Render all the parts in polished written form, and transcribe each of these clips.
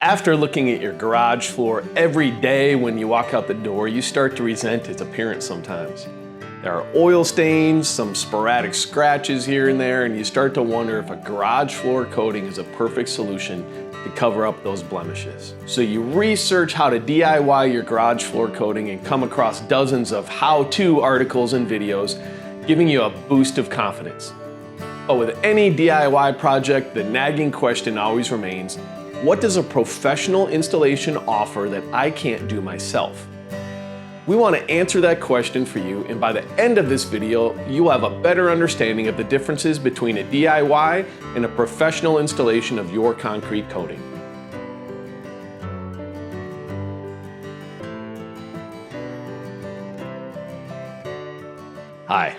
After looking at your garage floor every day when you walk out the door, you start to resent its appearance sometimes. There are oil stains, some sporadic scratches here and there, and you start to wonder if a garage floor coating is a perfect solution to cover up those blemishes. So you research how to DIY your garage floor coating and come across dozens of how-to articles and videos, giving you a boost of confidence. But with any DIY project, the nagging question always remains: what does a professional installation offer that I can't do myself? We want to answer that question for you, and by the end of this video, you'll have a better understanding of the differences between a DIY and a professional installation of your concrete coating. Hi,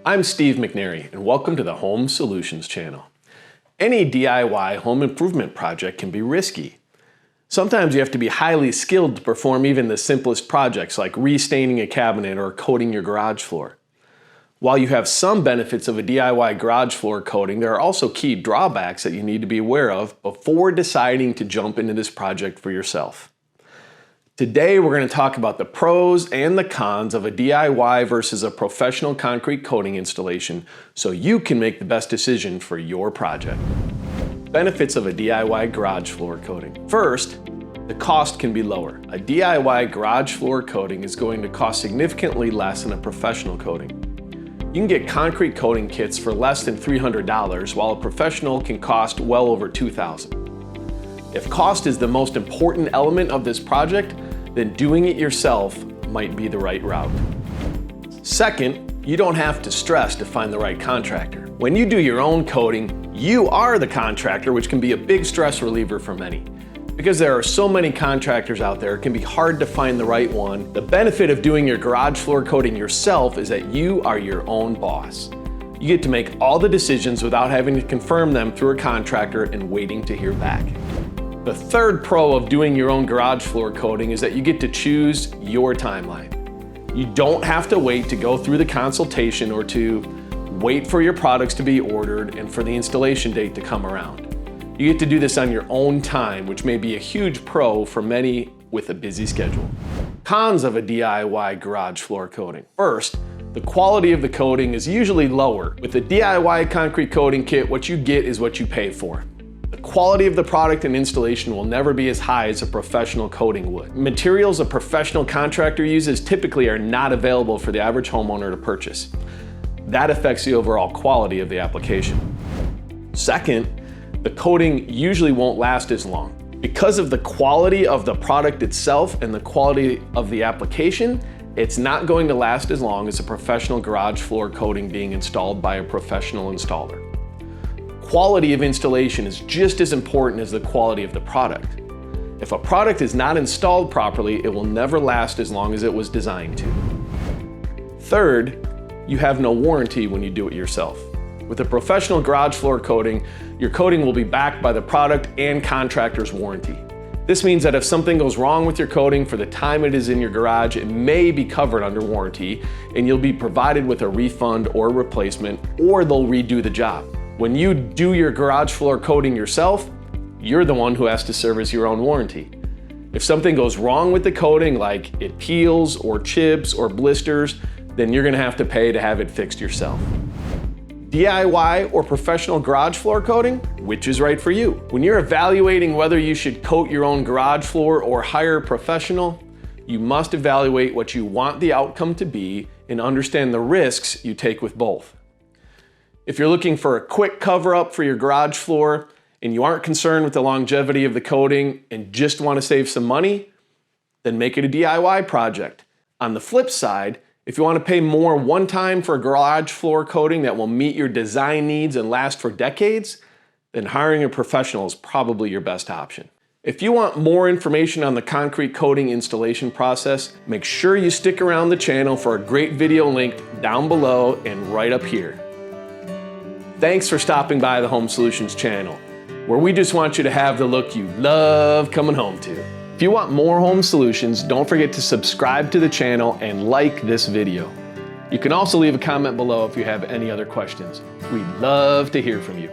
I'm Steve McNary, and welcome to the Home Solutions channel. Any DIY home improvement project can be risky. Sometimes you have to be highly skilled to perform even the simplest projects like restaining a cabinet or coating your garage floor. While you have some benefits of a DIY garage floor coating, there are also key drawbacks that you need to be aware of before deciding to jump into this project for yourself. Today we're going to talk about the pros and the cons of a DIY versus a professional concrete coating installation so you can make the best decision for your project. Benefits of a DIY garage floor coating. First, the cost can be lower. A DIY garage floor coating is going to cost significantly less than a professional coating. You can get concrete coating kits for less than $300, while a professional can cost well over $2,000. If cost is the most important element of this project, then doing it yourself might be the right route. Second, you don't have to stress to find the right contractor. When you do your own coating, you are the contractor, which can be a big stress reliever for many. Because there are so many contractors out there, it can be hard to find the right one. The benefit of doing your garage floor coating yourself is that you are your own boss. You get to make all the decisions without having to confirm them through a contractor and waiting to hear back. The third pro of doing your own garage floor coating is that you get to choose your timeline. You don't have to wait to go through the consultation or to wait for your products to be ordered and for the installation date to come around. You get to do this on your own time, which may be a huge pro for many with a busy schedule. Cons of a DIY garage floor coating. First, the quality of the coating is usually lower. With a DIY concrete coating kit, what you get is what you pay for. The quality of the product and installation will never be as high as a professional coating would. Materials a professional contractor uses typically are not available for the average homeowner to purchase. That affects the overall quality of the application. Second, the coating usually won't last as long. Because of the quality of the product itself and the quality of the application, it's not going to last as long as a professional garage floor coating being installed by a professional installer. Quality of installation is just as important as the quality of the product. If a product is not installed properly, it will never last as long as it was designed to. Third, you have no warranty when you do it yourself. With a professional garage floor coating, your coating will be backed by the product and contractor's warranty. This means that if something goes wrong with your coating for the time it is in your garage, it may be covered under warranty and you'll be provided with a refund or replacement, or they'll redo the job. When you do your garage floor coating yourself, you're the one who has to service your own warranty. If something goes wrong with the coating, like it peels or chips or blisters, then you're gonna have to pay to have it fixed yourself. DIY or professional garage floor coating? Which is right for you? When you're evaluating whether you should coat your own garage floor or hire a professional, you must evaluate what you want the outcome to be and understand the risks you take with both. If you're looking for a quick cover-up for your garage floor and you aren't concerned with the longevity of the coating and just want to save some money, then make it a DIY project. On the flip side, if you want to pay more one time for a garage floor coating that will meet your design needs and last for decades, then hiring a professional is probably your best option. If you want more information on the concrete coating installation process, make sure you stick around the channel for a great video linked down below and right up here. Thanks for stopping by the Home Solutions channel, where we just want you to have the look you love coming home to. If you want more home solutions, don't forget to subscribe to the channel and like this video. You can also leave a comment below if you have any other questions. We'd love to hear from you.